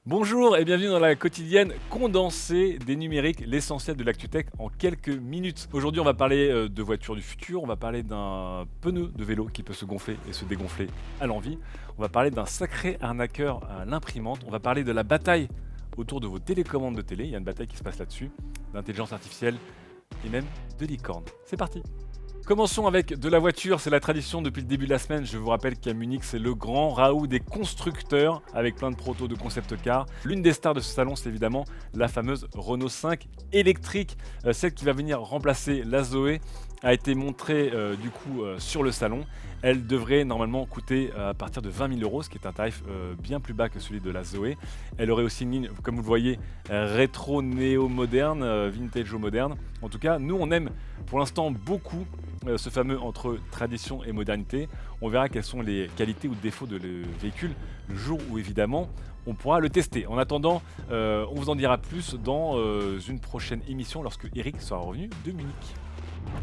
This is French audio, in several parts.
Bonjour et bienvenue dans la quotidienne condensée des numériques, l'essentiel de l'actu-tech en quelques minutes. Aujourd'hui, on va parler de voitures du futur, on va parler d'un pneu de vélo qui peut se gonfler et se dégonfler à l'envie, on va parler d'un sacré arnaqueur à l'imprimante, on va parler de la bataille autour de vos télécommandes de télé, il y a une bataille qui se passe là-dessus, d'intelligence artificielle et même de licorne. C'est parti. Commençons avec de la voiture, c'est la tradition depuis le début de la semaine. Je vous rappelle qu'à Munich, c'est le grand raout des constructeurs avec plein de protos de concept car. L'une des stars de ce salon, c'est évidemment la fameuse Renault 5 électrique, celle qui va venir remplacer la Zoé, a été montrée sur le salon. Elle devrait normalement coûter à partir de 20 000 euros, ce qui est un tarif bien plus bas que celui de la Zoé. Elle aurait aussi une ligne, comme vous le voyez, rétro néo-moderne, vintage moderne. En tout cas, nous on aime pour l'instant beaucoup ce fameux entre tradition et modernité. On verra quelles sont les qualités ou défauts de le véhicule le jour où évidemment on pourra le tester. En attendant, on vous en dira plus dans une prochaine émission lorsque Eric sera revenu de Munich.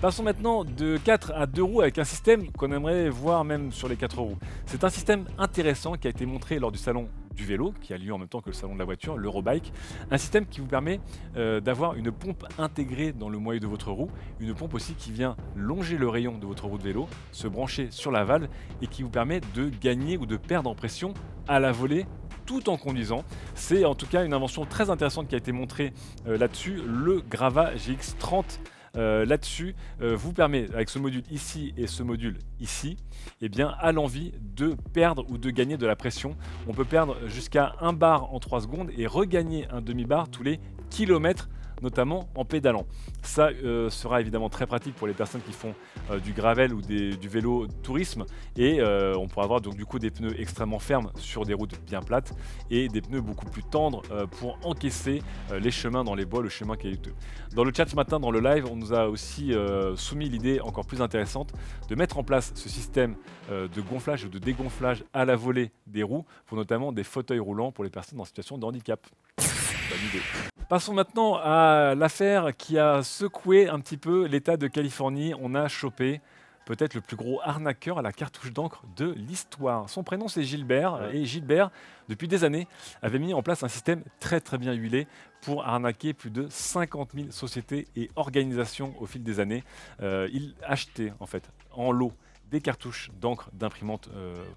Passons maintenant de 4 à 2 roues avec un système qu'on aimerait voir même sur les 4 roues. C'est un système intéressant qui a été montré lors du salon du vélo, qui a lieu en même temps que le salon de la voiture, l'Eurobike. Un système qui vous permet d'avoir une pompe intégrée dans le moyeu de votre roue, une pompe aussi qui vient longer le rayon de votre roue de vélo, se brancher sur la valve et qui vous permet de gagner ou de perdre en pression à la volée tout en conduisant. C'est en tout cas une invention très intéressante qui a été montrée là-dessus, le Grava GX30 là-dessus vous permet, avec ce module ici et ce module ici, eh bien, à l'envie de perdre ou de gagner de la pression. On peut perdre jusqu'à 1 bar en 3 secondes et regagner un demi-bar tous les kilomètres, notamment en pédalant. Ça sera évidemment très pratique pour les personnes qui font du gravel ou du vélo tourisme et on pourra avoir donc du coup des pneus extrêmement fermes sur des routes bien plates et des pneus beaucoup plus tendres pour encaisser les chemins dans les bois, le chemin caillouteux. Dans le chat ce matin, dans le live, on nous a aussi soumis l'idée encore plus intéressante de mettre en place ce système de gonflage ou de dégonflage à la volée des roues pour notamment des fauteuils roulants pour les personnes en situation de handicap. Bonne idée. Passons maintenant à l'affaire qui a secoué un petit peu l'État de Californie. On a chopé peut-être le plus gros arnaqueur à la cartouche d'encre de l'histoire. Son prénom c'est Gilbert et Gilbert, depuis des années, avait mis en place un système très très bien huilé pour arnaquer plus de 50 000 sociétés et organisations au fil des années. Il achetait en fait en lot des cartouches d'encre d'imprimante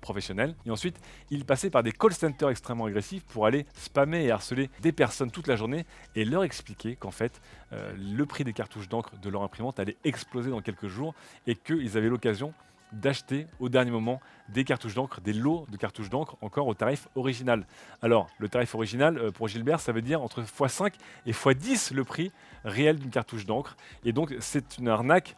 professionnelle. Et ensuite, il passait par des call centers extrêmement agressifs pour aller spammer et harceler des personnes toute la journée et leur expliquer qu'en fait, le prix des cartouches d'encre de leur imprimante allait exploser dans quelques jours et qu'ils avaient l'occasion d'acheter au dernier moment des cartouches d'encre, des lots de cartouches d'encre encore au tarif original. Alors, le tarif original pour Gilbert, ça veut dire entre x5 et x10 le prix réel d'une cartouche d'encre. Et donc, c'est une arnaque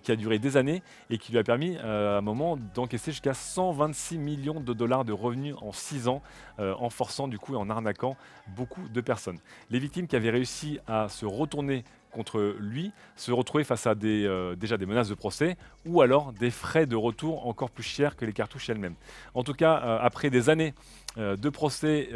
qui a duré des années et qui lui a permis à un moment d'encaisser jusqu'à 126 millions de dollars de revenus en 6 ans, en forçant du coup et en arnaquant beaucoup de personnes. Les victimes qui avaient réussi à se retourner contre lui se retrouver face à déjà des menaces de procès ou alors des frais de retour encore plus chers que les cartouches elles-mêmes. En tout cas, après des années de procès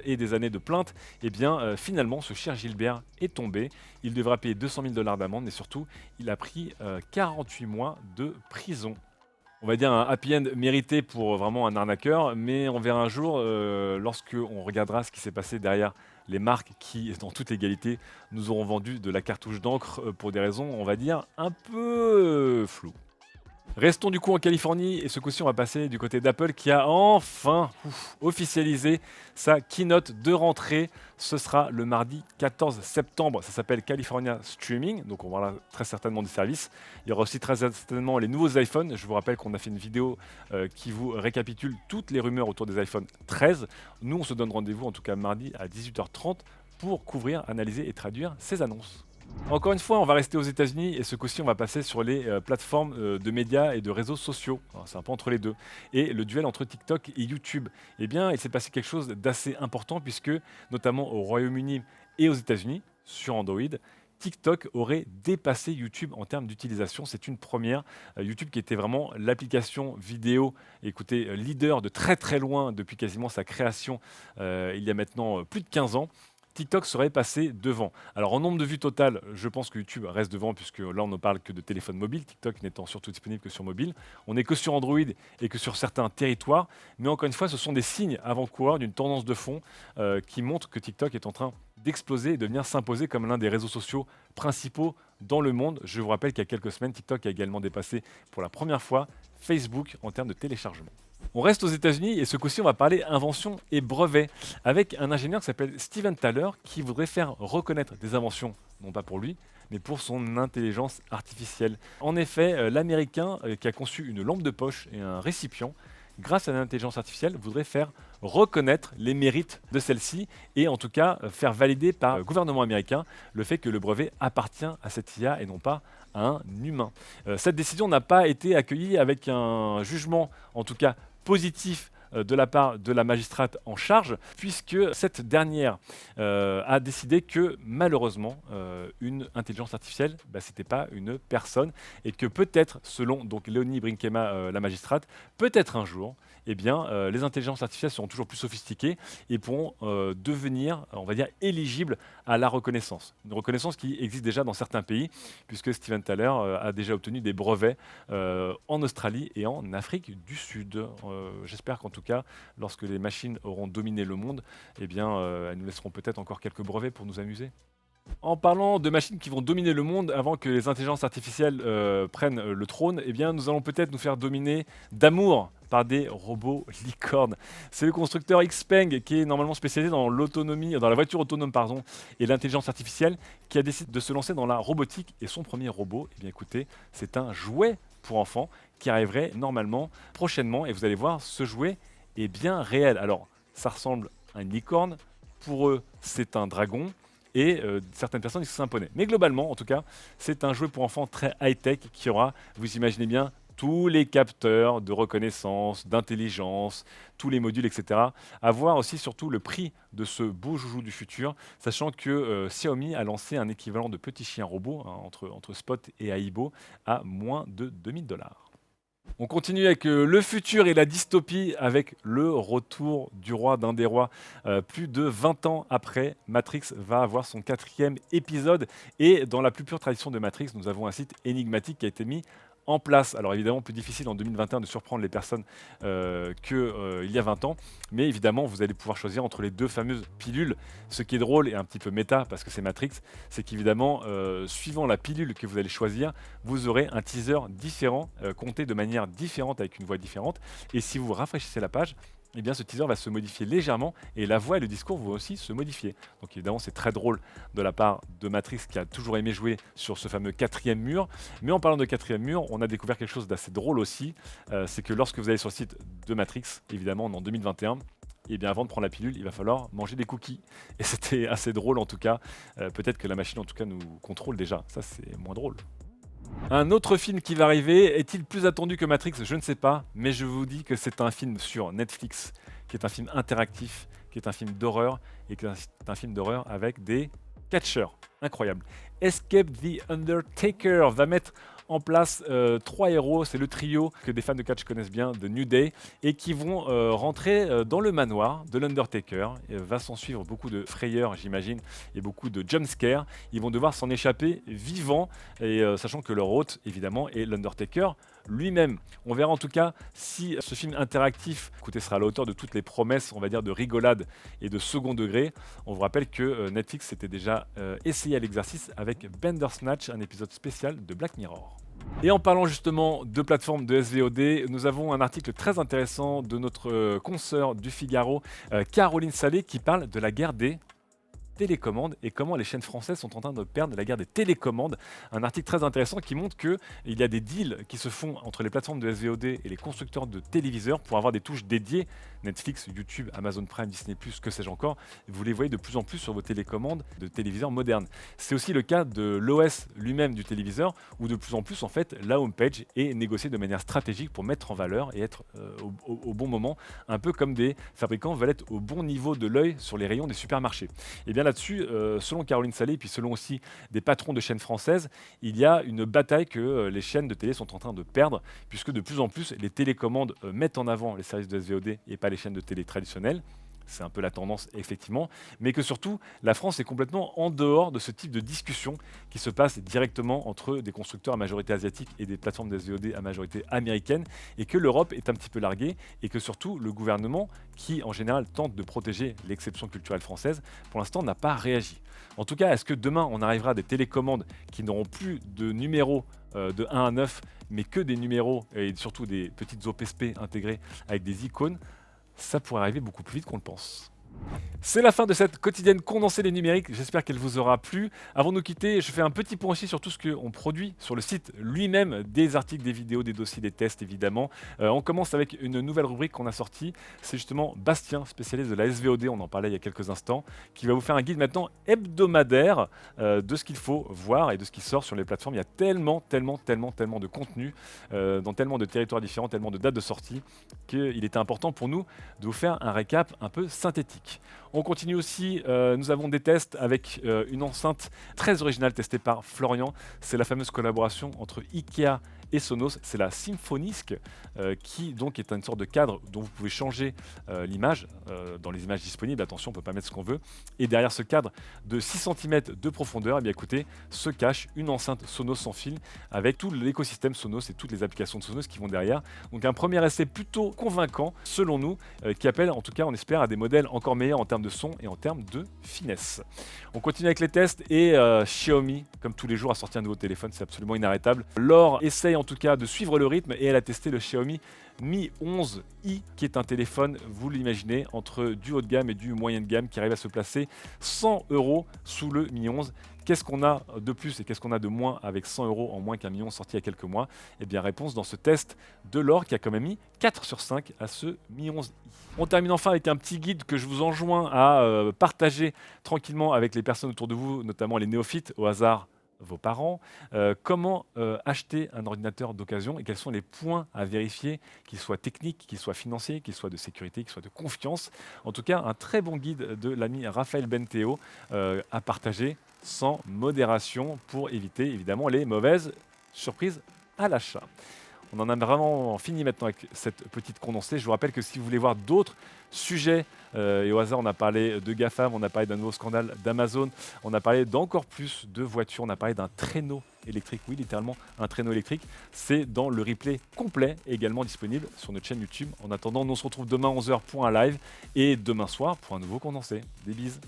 et des années de plaintes, eh bien, finalement, ce cher Gilbert est tombé. Il devra payer 200 000 dollars d'amende et surtout, il a pris 48 mois de prison. On va dire un happy end mérité pour vraiment un arnaqueur, mais on verra un jour, lorsque on regardera ce qui s'est passé derrière les marques qui, dans toute légalité, nous auront vendu de la cartouche d'encre pour des raisons, on va dire, un peu floues. Restons du coup en Californie et ce coup-ci on va passer du côté d'Apple qui a enfin officialisé sa keynote de rentrée. Ce sera le mardi 14 septembre, ça s'appelle California Streaming, donc on verra très certainement des services. Il y aura aussi très certainement les nouveaux iPhones. Je vous rappelle qu'on a fait une vidéo qui vous récapitule toutes les rumeurs autour des iPhone 13. Nous on se donne rendez-vous en tout cas mardi à 18h30 pour couvrir, analyser et traduire ces annonces. Encore une fois, on va rester aux États-Unis et ce coup-ci, on va passer sur les plateformes de médias et de réseaux sociaux. Alors, c'est un peu entre les deux. Et le duel entre TikTok et YouTube. Eh bien, il s'est passé quelque chose d'assez important puisque, notamment au Royaume-Uni et aux États-Unis, sur Android, TikTok aurait dépassé YouTube en termes d'utilisation. C'est une première. YouTube qui était vraiment l'application vidéo, écoutez, leader de très très loin depuis quasiment sa création il y a maintenant plus de 15 ans. TikTok serait passé devant. Alors en nombre de vues totales, je pense que YouTube reste devant puisque là on ne parle que de téléphone mobile, TikTok n'étant surtout disponible que sur mobile. On n'est que sur Android et que sur certains territoires, mais encore une fois ce sont des signes avant-coureurs d'une tendance de fond qui montrent que TikTok est en train d'exploser et de venir s'imposer comme l'un des réseaux sociaux principaux dans le monde. Je vous rappelle qu'il y a quelques semaines, TikTok a également dépassé pour la première fois Facebook en termes de téléchargement. On reste aux États-Unis et ce coup-ci, on va parler invention et brevet avec un ingénieur qui s'appelle Steven Thaler qui voudrait faire reconnaître des inventions, non pas pour lui, mais pour son intelligence artificielle. En effet, l'Américain qui a conçu une lampe de poche et un récipient, grâce à l'intelligence artificielle, voudrait faire reconnaître les mérites de celle-ci et en tout cas faire valider par le gouvernement américain le fait que le brevet appartient à cette IA et non pas à un humain. Cette décision n'a pas été accueillie avec un jugement, en tout cas positif de la part de la magistrate en charge, puisque cette dernière a décidé que malheureusement, une intelligence artificielle, ce n'était pas une personne, et que peut-être, selon donc Léonie Brinkema, la magistrate, peut-être un jour, les intelligences artificielles seront toujours plus sophistiquées et pourront devenir, on va dire, éligibles à la reconnaissance. Une reconnaissance qui existe déjà dans certains pays, puisque Steven Thaler a déjà obtenu des brevets en Australie et en Afrique du Sud. J'espère qu'en tout cas, lorsque les machines auront dominé le monde, elles nous laisseront peut-être encore quelques brevets pour nous amuser. En parlant de machines qui vont dominer le monde avant que les intelligences artificielles prennent le trône, nous allons peut-être nous faire dominer d'amour par des robots licornes. C'est le constructeur Xpeng qui est normalement spécialisé dans l'autonomie, dans la voiture autonome et l'intelligence artificielle qui a décidé de se lancer dans la robotique et son premier robot, écoutez, c'est un jouet pour enfants qui arriverait normalement prochainement et vous allez voir, ce jouet est bien réel. Alors, ça ressemble à une licorne, pour eux, c'est un dragon et certaines personnes disent que c'est un poney. Mais globalement, en tout cas, c'est un jouet pour enfants très high-tech qui aura, vous imaginez bien, tous les capteurs de reconnaissance, d'intelligence, tous les modules, etc. À voir aussi surtout le prix de ce beau joujou du futur, sachant que Xiaomi a lancé un équivalent de petit chien robot entre Spot et Aibo à moins de 2000 $. On continue avec le futur et la dystopie avec le retour du roi d'un des rois. Plus de 20 ans après, Matrix va avoir son 4e épisode et dans la plus pure tradition de Matrix, nous avons un site énigmatique qui a été mis en place. Alors évidemment, plus difficile en 2021 de surprendre les personnes qu'il y a 20 ans, mais évidemment, vous allez pouvoir choisir entre les deux fameuses pilules. Ce qui est drôle et un petit peu méta, parce que c'est Matrix, c'est qu'évidemment, suivant la pilule que vous allez choisir, vous aurez un teaser différent, compté de manière différente avec une voix différente, et si vous rafraîchissez la page, ce teaser va se modifier légèrement et la voix et le discours vont aussi se modifier. Donc évidemment, c'est très drôle de la part de Matrix qui a toujours aimé jouer sur ce fameux 4e mur. Mais en parlant de 4e mur, on a découvert quelque chose d'assez drôle aussi. C'est que lorsque vous allez sur le site de Matrix, évidemment, en 2021, avant de prendre la pilule, il va falloir manger des cookies. Et c'était assez drôle en tout cas. Peut-être que la machine en tout cas nous contrôle déjà. Ça, c'est moins drôle. Un autre film qui va arriver, est-il plus attendu que Matrix? Je ne sais pas, mais je vous dis que c'est un film sur Netflix, qui est un film interactif, qui est un film d'horreur, et qui est un film d'horreur avec des catcheurs. Incroyable. Escape the Undertaker va mettre en place 3 héros, c'est le trio que des fans de catch connaissent bien, de New Day, et qui vont rentrer dans le manoir de l'Undertaker. Va s'en suivre beaucoup de frayeurs, j'imagine, et beaucoup de jumpscares. Ils vont devoir s'en échapper vivants, et sachant que leur hôte, évidemment, est l'Undertaker lui-même. On verra en tout cas si ce film interactif, écoutez, sera à la hauteur de toutes les promesses, on va dire, de rigolade et de second degré. On vous rappelle que Netflix s'était déjà essayé à l'exercice avec Bandersnatch, un épisode spécial de Black Mirror. Et en parlant justement de plateforme de SVOD, nous avons un article très intéressant de notre consoeur du Figaro, Caroline Salé, qui parle de la guerre des télécommandes et comment les chaînes françaises sont en train de perdre la guerre des télécommandes. Un article très intéressant qui montre qu'il y a des deals qui se font entre les plateformes de SVOD et les constructeurs de téléviseurs pour avoir des touches dédiées. Netflix, YouTube, Amazon Prime, Disney+, que sais-je encore. Vous les voyez de plus en plus sur vos télécommandes de téléviseurs modernes. C'est aussi le cas de l'OS lui-même du téléviseur où de plus en plus en fait la homepage est négociée de manière stratégique pour mettre en valeur et être au bon moment, un peu comme des fabricants veulent être au bon niveau de l'œil sur les rayons des supermarchés. Et bien là-dessus, selon Caroline Salé, et puis selon aussi des patrons de chaînes françaises, il y a une bataille que les chaînes de télé sont en train de perdre, puisque de plus en plus, les télécommandes mettent en avant les services de SVOD et pas les chaînes de télé traditionnelles. c'est un peu la tendance effectivement, mais que surtout la France est complètement en dehors de ce type de discussion qui se passe directement entre des constructeurs à majorité asiatique et des plateformes de SVOD à majorité américaine, et que l'Europe est un petit peu larguée, et que surtout le gouvernement, qui en général tente de protéger l'exception culturelle française, pour l'instant n'a pas réagi. En tout cas, est-ce que demain on arrivera à des télécommandes qui n'auront plus de numéros de 1 à 9, mais que des numéros et surtout des petites OPSP intégrées avec des icônes? Ça pourrait arriver beaucoup plus vite qu'on le pense. C'est la fin de cette quotidienne condensée des numériques, j'espère qu'elle vous aura plu. Avant de nous quitter, je fais un petit point aussi sur tout ce qu'on produit sur le site lui-même, des articles, des vidéos, des dossiers, des tests évidemment. On commence avec une nouvelle rubrique qu'on a sortie, c'est justement Bastien, spécialiste de la SVOD, on en parlait il y a quelques instants, qui va vous faire un guide maintenant hebdomadaire de ce qu'il faut voir et de ce qui sort sur les plateformes. Il y a tellement de contenu dans tellement de territoires différents, tellement de dates de sortie, qu'il était important pour nous de vous faire un récap un peu synthétique. On continue aussi, nous avons des tests avec une enceinte très originale testée par Florian. C'est la fameuse collaboration entre Ikea et Sonos, c'est la Symfonisk qui donc est une sorte de cadre dont vous pouvez changer l'image dans les images disponibles. Attention, on ne peut pas mettre ce qu'on veut. Et derrière ce cadre de 6 cm de profondeur, eh bien, écoutez, se cache une enceinte Sonos sans fil avec tout l'écosystème Sonos et toutes les applications de Sonos qui vont derrière. Donc un premier essai plutôt convaincant selon nous qui appelle en tout cas on espère à des modèles encore meilleurs en termes de son et en termes de finesse. On continue avec les tests et Xiaomi, comme tous les jours, a sorti un nouveau téléphone, c'est absolument inarrêtable. Laure essaye en tout cas de suivre le rythme et elle a testé le Xiaomi Mi 11i qui est un téléphone, vous l'imaginez, entre du haut de gamme et du moyen de gamme qui arrive à se placer 100 € sous le Mi 11. Qu'est-ce qu'on a de plus et qu'est-ce qu'on a de moins avec 100 € en moins qu'un Mi 11 sorti il y a quelques mois? Eh bien, réponse dans ce test de Laure qui a quand même mis 4 sur 5 à ce Mi 11i. On termine enfin avec un petit guide que je vous enjoins à partager tranquillement avec les personnes autour de vous, notamment les néophytes, au hasard vos parents, comment acheter un ordinateur d'occasion et quels sont les points à vérifier, qu'ils soient techniques, qu'ils soient financiers, qu'ils soient de sécurité, qu'ils soient de confiance. En tout cas, un très bon guide de l'ami Raphaël Benteo à partager sans modération pour éviter évidemment les mauvaises surprises à l'achat. On en a vraiment fini maintenant avec cette petite condensée. Je vous rappelle que si vous voulez voir d'autres sujets, et au hasard on a parlé de GAFAM, on a parlé d'un nouveau scandale d'Amazon, on a parlé d'encore plus de voitures, on a parlé d'un traîneau électrique, oui littéralement un traîneau électrique, c'est dans le replay complet également disponible sur notre chaîne YouTube. En attendant, nous on se retrouve demain 11h pour un live et demain soir pour un nouveau condensé. Des bises.